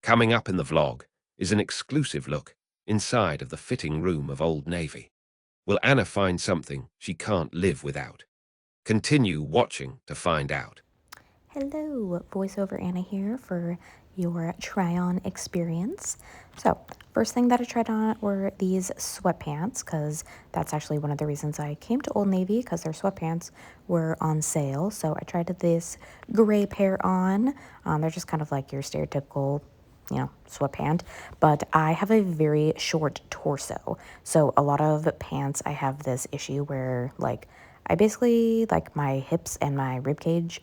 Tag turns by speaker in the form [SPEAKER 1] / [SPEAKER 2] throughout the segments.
[SPEAKER 1] Coming up in the vlog is an exclusive look inside of the fitting room of Old Navy. Will Anna find something she can't live without? Continue watching to find out.
[SPEAKER 2] Hello, voiceover Anna here for your try-on experience. So, first thing that I tried on were these sweatpants, because that's actually one of the reasons I came to Old Navy, because their sweatpants were on sale. So I tried this gray pair on. They're just kind of like your stereotypical sweatpant, but I have a very short torso. So a lot of pants, I have this issue where I basically my hips and my rib cage,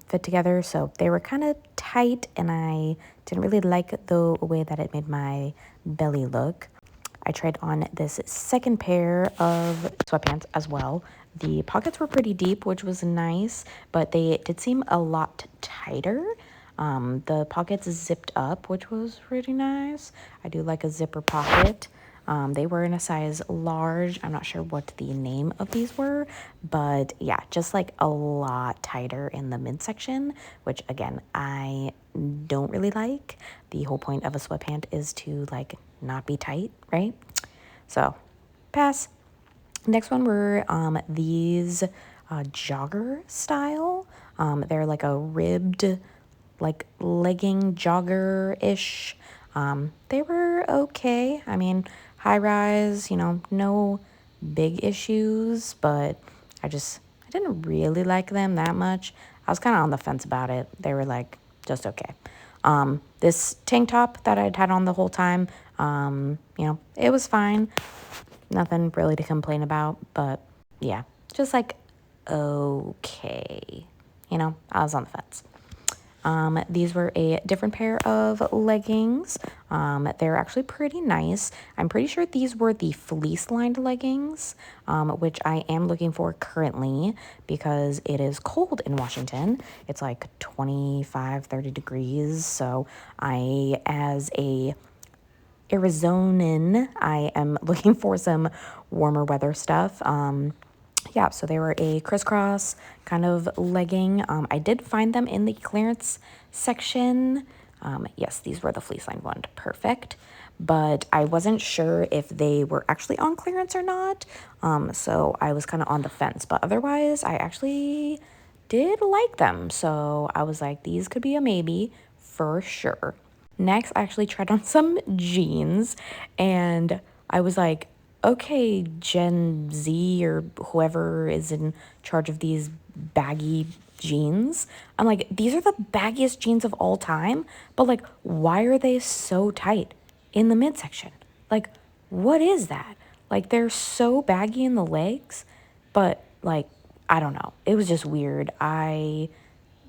[SPEAKER 2] fit together. So they were kind of tight and I didn't really like the way that it made my belly look. I tried on this second pair of sweatpants as well. The pockets were pretty deep, which was nice, but they did seem a lot tighter. The pockets zipped up, which was pretty nice. I do like a zipper pocket. They were in a size large. I'm not sure what the name of these were, but yeah, just a lot tighter in the midsection, which again, I don't really like. The whole point of a sweatpant is to not be tight, right? So, pass. Next one were these jogger style. They're like a ribbed, legging jogger-ish. They were okay. I mean, high rise, no big issues, but I didn't really like them that much. I was kind of on the fence about it. They were just okay. This tank top that I'd had on the whole time, it was fine. Nothing really to complain about, but yeah, just okay. I was on the fence. These were a different pair of leggings. They're actually pretty nice. I'm pretty sure these were the fleece-lined leggings, which I am looking for currently because it is cold in Washington. It's 25, 30 degrees. So as a Arizonan, I am looking for some warmer weather stuff. Yeah, so they were a crisscross kind of legging. I did find them in the clearance section. Yes, these were the fleece lined one. Perfect. But I wasn't sure if they were actually on clearance or not. So I was kind of on the fence. But otherwise, I actually did like them. So I was like, these could be a maybe for sure. Next, I actually tried on some jeans and I was like, okay, Gen Z or whoever is in charge of these baggy jeans. I'm like, these are the baggiest jeans of all time, but why are they so tight in the midsection? What is that? They're so baggy in the legs, but I don't know. It was just weird. I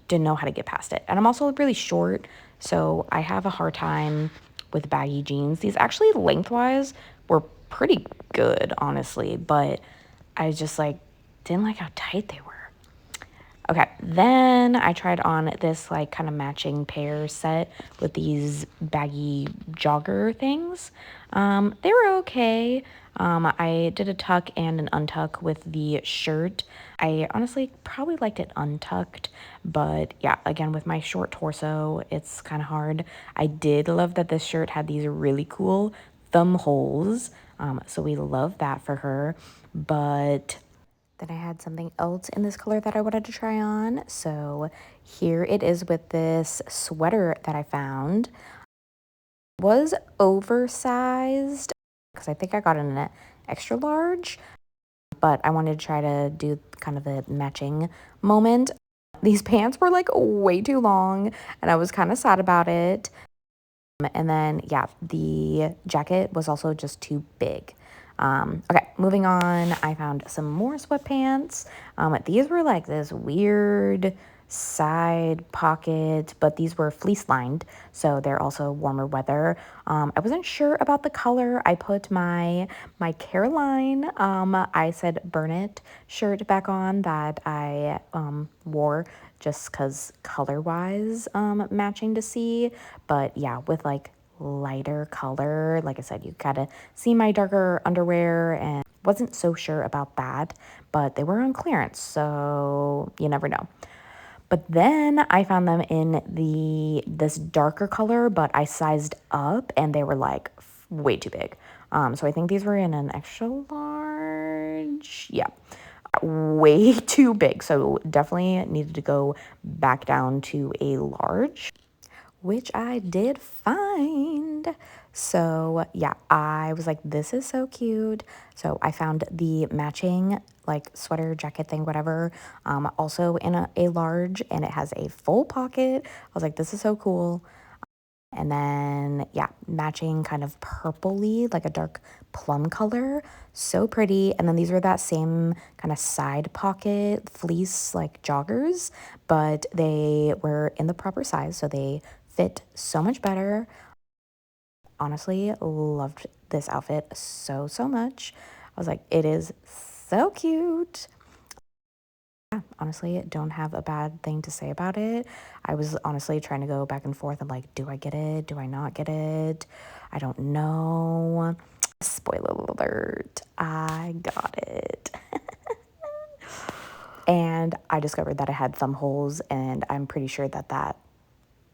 [SPEAKER 2] didn't know how to get past it. And I'm also really short, so I have a hard time with baggy jeans. These actually lengthwise were pretty good, honestly, but I just didn't like how tight they were. Okay, then I tried on this kind of matching pair set with these baggy jogger things. They were okay. I did a tuck and an untuck with the shirt. I honestly probably liked it untucked, but yeah, again, with my short torso, it's kind of hard. I did love that this shirt had these really cool thumb holes, so we love that for her, but then I had something else in this color that I wanted to try on. So here it is with this sweater that I found. It was oversized because I think I got it in an extra large, but I wanted to try to do kind of a matching moment. These pants were way too long and I was kind of sad about it. And then, yeah, the jacket was also just too big. Okay, moving on, I found some more sweatpants. These were this weird side pocket, but these were fleece lined, so they're also warmer weather. I wasn't sure about the color. I put my Caroline, I said burn it shirt back on that I wore just because color-wise matching to see. But yeah, with lighter color, like I said, you gotta see my darker underwear and wasn't so sure about that, but they were on clearance, so you never know. But then I found them in this darker color, but I sized up and they were like way too big. So I think these were in an extra large. Yeah, way too big. So definitely needed to go back down to a large, which I did find. So yeah, I was like, this is so cute. So I found the matching like sweater jacket thing, whatever, also in a large, and it has a full pocket. I was like, this is so cool. And then, yeah, matching kind of purpley, like a dark plum color. So pretty. And then these were that same kind of side pocket fleece, like joggers, but they were in the proper size. So they fit so much better. Honestly, loved this outfit so, so much. I was like, it is so cute. Honestly, don't have a bad thing to say about it. I was honestly trying to go back and forth. I'm like, do I get it? Do I not get it? I don't know. Spoiler alert, I got it. And I discovered that I had thumb holes, and I'm pretty sure that that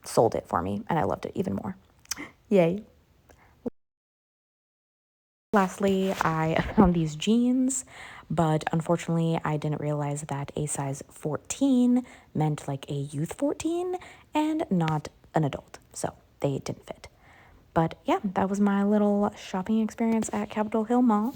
[SPEAKER 2] sold it for me, and I loved it even more. Yay. Lastly, I found these jeans, but unfortunately, I didn't realize that a size 14 meant like a youth 14 and not an adult. So they didn't fit. But yeah, that was my little shopping experience at Capitol Hill Mall.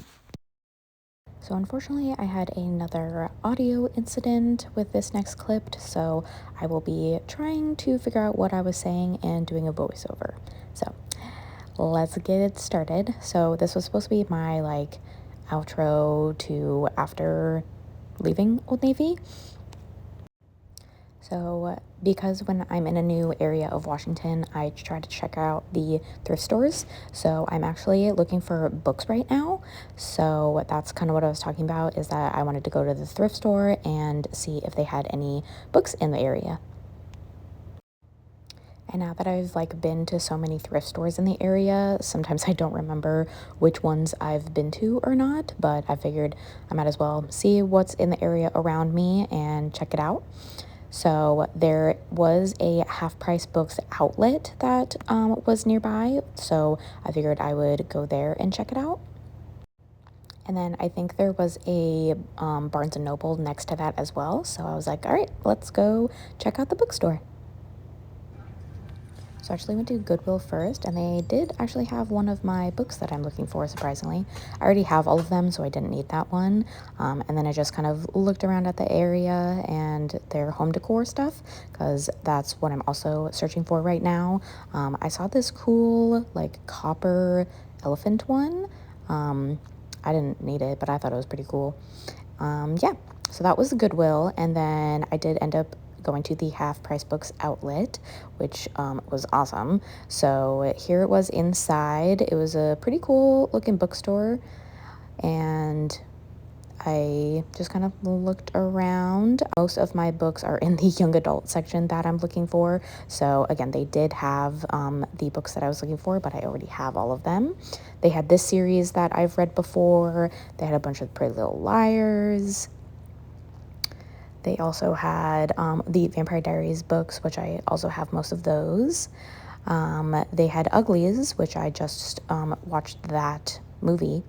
[SPEAKER 2] So unfortunately, I had another audio incident with this next clip, so I will be trying to figure out what I was saying and doing a voiceover. So let's get it started. So this was supposed to be my like outro to after leaving Old Navy. So because when I'm in a new area of Washington, I try to check out the thrift stores. So I'm actually looking for books right now. So that's kind of what I was talking about, is that I wanted to go to the thrift store and see if they had any books in the area. And now that I've like been to so many thrift stores in the area, sometimes I don't remember which ones I've been to or not, but I figured I might as well see what's in the area around me and check it out. So there was a Half Price Books outlet that was nearby, so I figured I would go there and check it out. And then I think there was a Barnes & Noble next to that as well, so I was like, all right, let's go check out the bookstore. So I actually went to Goodwill first, and they did actually have one of my books that I'm looking for, surprisingly. I already have all of them, so I didn't need that one. And then I just kind of looked around at the area and their home decor stuff, because that's what I'm also searching for right now. I saw this cool, like, copper elephant one. I didn't need it, but I thought it was pretty cool. Yeah, so that was Goodwill, and then I did end up going to the Half Price Books outlet, which was awesome. So here it was inside. It was a pretty cool looking bookstore, and I just kind of looked around. Most of my books are in the young adult section that I'm looking for. So again, they did have the books that I was looking for, but I already have all of them. They had this series that I've read before. They had a bunch of Pretty Little Liars. They also had the Vampire Diaries books, which I also have most of those. They had Uglies, which I just watched that movie.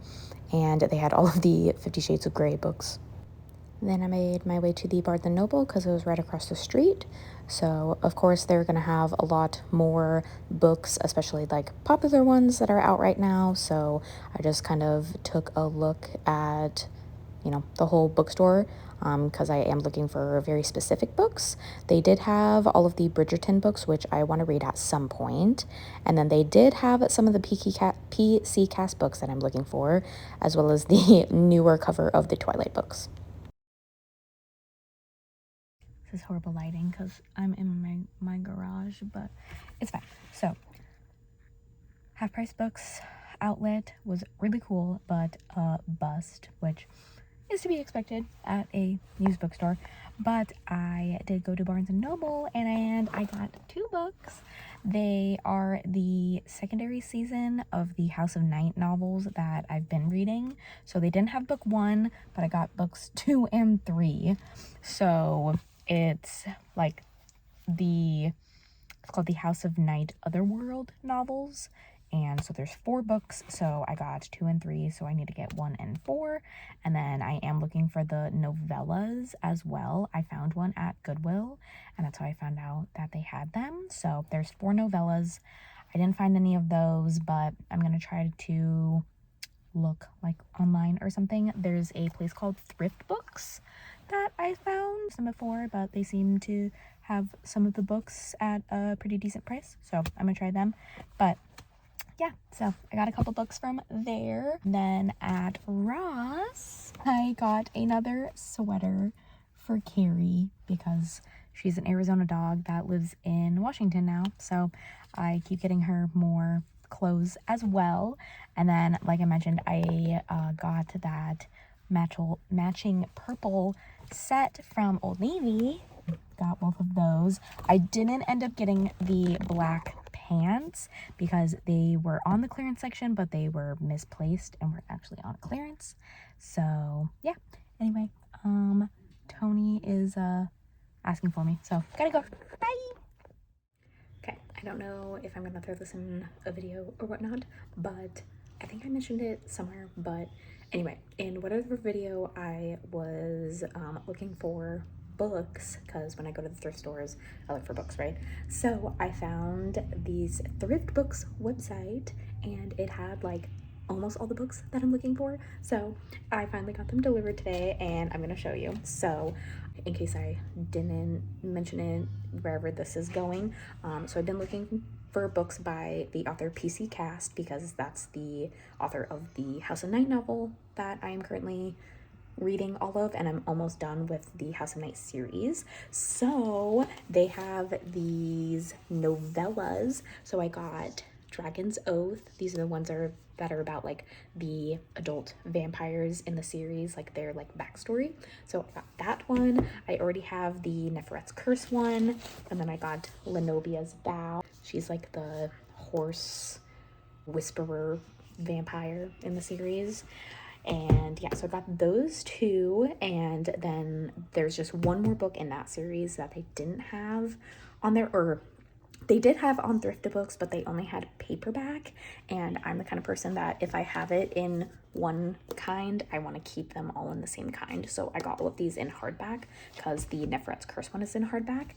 [SPEAKER 2] And they had all of the 50 Shades of Grey books. Then I made my way to the Barnes & Noble because it was right across the street. So, of course, they're going to have a lot more books, especially like popular ones that are out right now. So I just kind of took a look at, the whole bookstore, because I am looking for very specific books. They did have all of the Bridgerton books, which I want to read at some point. And then they did have some of the PC Cast books that I'm looking for, as well as the newer cover of the Twilight books. This is horrible lighting because I'm in my garage, but it's fine. So, Half Price Books outlet was really cool, but bust, which is to be expected at a used bookstore. But I did go to Barnes & Noble, and I got 2 books. They are the secondary season of the House of Night novels that I've been reading. So they didn't have book 1, but I got books 2 and 3. So It's like it's called the House of Night Otherworld novels. And so there's 4 books, so I got 2 and 3, so I need to get 1 and 4. And then I am looking for the novellas as well. I found one at Goodwill, and that's how I found out that they had them. So there's 4 novellas. I didn't find any of those, but I'm gonna try to look like online or something. There's a place called ThriftBooks that I found some before, but they seem to have some of the books at a pretty decent price, so I'm gonna try them. But yeah, so I got a couple books from there. Then at Ross, I got another sweater for Carrie because she's an Arizona dog that lives in Washington now, so I keep getting her more clothes as well. And then, like I mentioned, I got that matching purple set from Old Navy. Got both of those. I didn't end up getting the black pants because they were on the clearance section, but they were misplaced and were actually on clearance. So yeah, anyway, Tony is asking for me, so gotta go. Bye. Okay, I don't know if I'm gonna throw this in a video or whatnot, but I think I mentioned it somewhere. But anyway, in whatever video I was looking for books, because when I go to the thrift stores I look for books, right? So I found these ThriftBooks website, and it had like almost all the books that I'm looking for. So I finally got them delivered today, and I'm gonna show you. So in case I didn't mention it wherever this is going, so I've been looking for books by the author PC Cast, because that's the author of the House of Night novel that I am currently reading all of, and I'm almost done with the House of Night series. So they have these novellas. So I got Dragon's Oath. These are the ones that are about like the adult vampires in the series, like their like backstory. So I got that one. I already have the Neferet's Curse one, and then I got Lenovia's Vow. She's like the horse whisperer vampire in the series. And yeah, so I got those 2, and then there's just one more book in that series that they didn't have on there, or they did have on ThriftBooks, but they only had paperback, and I'm the kind of person that if I have it in one kind, I want to keep them all in the same kind. So I got all of these in hardback because the Neferet's Curse one is in hardback.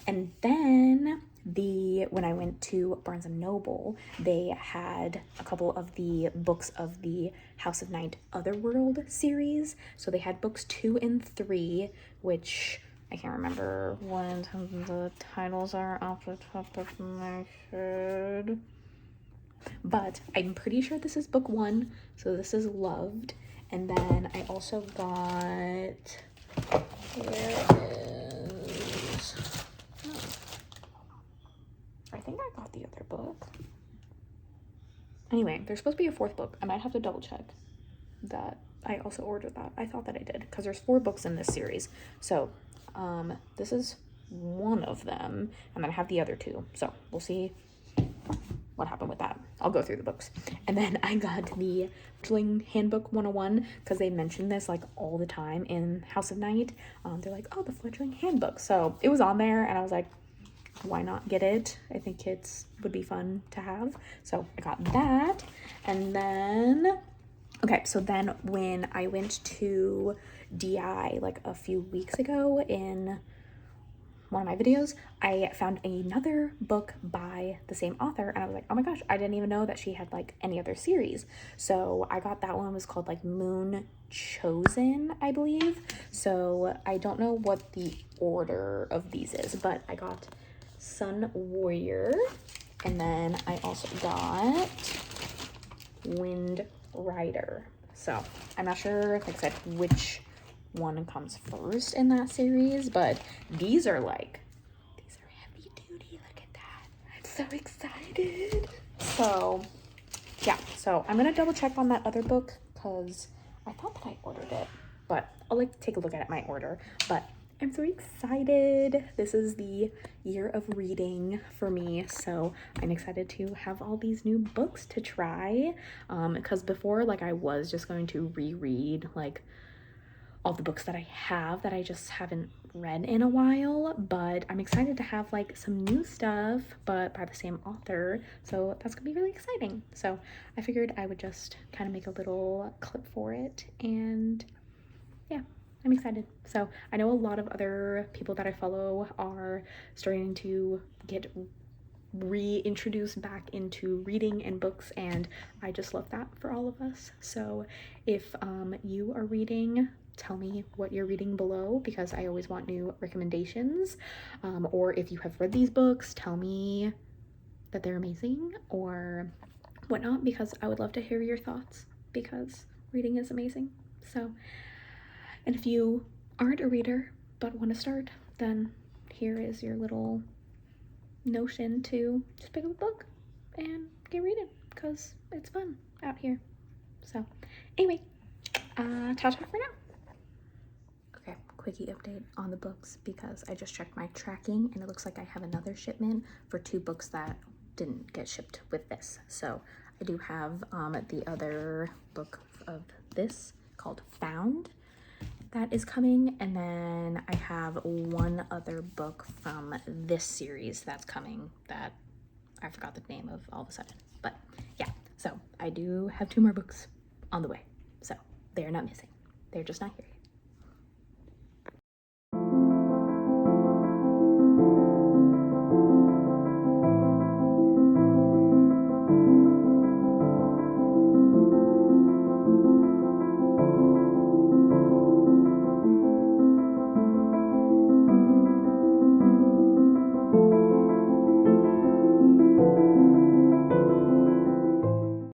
[SPEAKER 2] And then when I went to Barnes & Noble, they had a couple of the books of the House of Night Otherworld series. So they had books 2 and 3, which I can't remember what the titles are off the top of my head, but I'm pretty sure this is book 1. So this is Loved. And then I also got, where is, I think I got the other book. Anyway, there's supposed to be a 4th book. I might have to double check that I also ordered that. I thought that I did, because there's 4 books in this series. So this is one of them, and then I have the other 2. So we'll see what happened with that. I'll go through the books. And then I got the Fledgling Handbook 101, because they mention this like all the time in House of Night. They're like, oh, the Fledgling Handbook. So it was on there, and I was like, why not get it? I think kids would be fun to have. So I got that. And then, okay, so then when I went to DI like a few weeks ago in one of my videos, I found another book by the same author, and I was like, oh my gosh, I didn't even know that she had like any other series. So I got that one. It was called like Moon Chosen, I believe. So I don't know what the order of these is, but I got Sun Warrior, and then I also got Wind Rider. So I'm not sure, like I said, which one comes first in that series, but these are heavy duty. Look at that. I'm so excited. So yeah, so I'm gonna double check on that other book, because I thought that I ordered it, but I'll like take a look at my order. But I'm so excited. This is the year of reading for me, so I'm excited to have all these new books to try, because before, like, I was just going to reread like all the books that I have that I just haven't read in a while, but I'm excited to have like some new stuff, but by the same author. So that's gonna be really exciting. So I figured I would just kind of make a little clip for it, and yeah, I'm excited. So I know a lot of other people that I follow are starting to get reintroduced back into reading and books, and I just love that for all of us. So if you are reading, tell me what you're reading below, because I always want new recommendations. Or if you have read these books, tell me that they're amazing or whatnot, because I would love to hear your thoughts, because reading is amazing. So, and if you aren't a reader but want to start, then here is your little notion to just pick up a book and get reading, because it's fun out here. So anyway, ta-ta for now. Okay, quickie update on the books, because I just checked my tracking and it looks like I have another shipment for 2 books that didn't get shipped with this. So I do have the other book of this called Found that is coming, and then I have one other book from this series that's coming that I forgot the name of all of a sudden. But yeah, so I do have 2 more books on the way, so they're not missing, they're just not here yet.